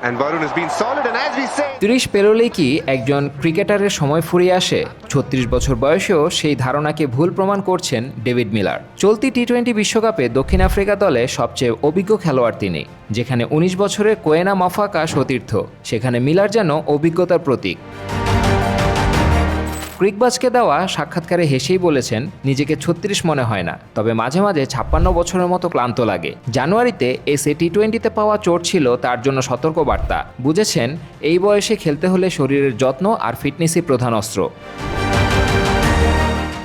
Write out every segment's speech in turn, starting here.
And Varun has been solid, and as we say, 30 পেরোলেই কি একজন ক্রিকেটারের সময় ফুরিয়ে আসে? 36 বছর বয়সেও সেই ধারণাকে ভুল প্রমাণ করছেন ডেভিড মিলার। চলতি টি-20 বিশ্বকাপে দক্ষিণ আফ্রিকা দলে সবচেয়ে অভিজ্ঞ খেলোয়াড় তিনি। যেখানে 19 বছরের কোয়েনা মাফাকা সতীর্থ, সেখানে মিলার যেন অভিজ্ঞতার প্রতীক। ক্রিকবাজকে দেওয়া সাক্ষাৎকারে হেসেই বলেছেন, নিজেকে 36 মনে হয় না, তবে মাঝে মাঝে 56 বছরের মতো ক্লান্ত লাগে। জানুয়ারিতে এসএ টি-20তে পাওয়া চোট ছিল তার জন্য সতর্কবার্তা। বুঝেছেন, এই বয়সে খেলতে হলে শরীরের যত্ন আর ফিটনেসই প্রধান অস্ত্র।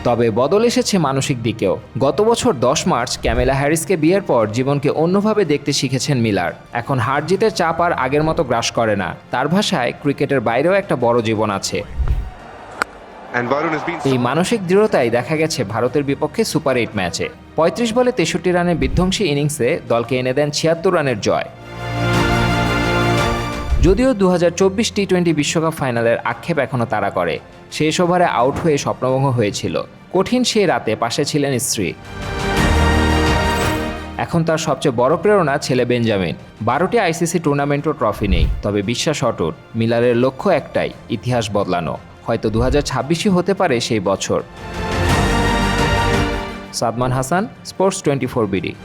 তবে বদল এসেছে মানসিক দিকেও। গত বছর 10 মার্চ ক্যামেলা হ্যারিসকে বিয়ের পর জীবনকে অন্যভাবে দেখতে শিখেছেন মিলার। এখন হার জিতের চাপ আর আগের মতো গ্রাস করে না। তার ভাষায়, ক্রিকেটের বাইরেও একটা বড় জীবন আছে। and Varun has been এই মানসিক দৃঢ়তাই দেখা গেছে ভারতের বিপক্ষে সুপার 8 ম্যাচে। 35 বলে 63 রানের বিধ্বংসী ইনিংসে দলকে এনে দেন 76 রানের জয়। যদিও 2024 টি-20 বিশ্বকাপ ফাইনালের আক্ষেপ এখনও তাড়া করে। শেষ ওভারে আউট হয়ে স্বপ্নভঙ্গ হয়েছিল। কঠিন সেই রাতে পাশে ছিলেন স্ত্রী। এখন তার সবচেয়ে বড় প্রেরণা ছেলে বেঞ্জামিন। 12টি আইসিসি টুর্নামেন্টও ট্রফি নেই, তবে বিশ্বাস অটুট। মিলারের লক্ষ্য একটাই, ইতিহাস বদলানো। হয়তো 2026ই হতে পারে সেই বছর। Sadman Hasan, sports 24 BD.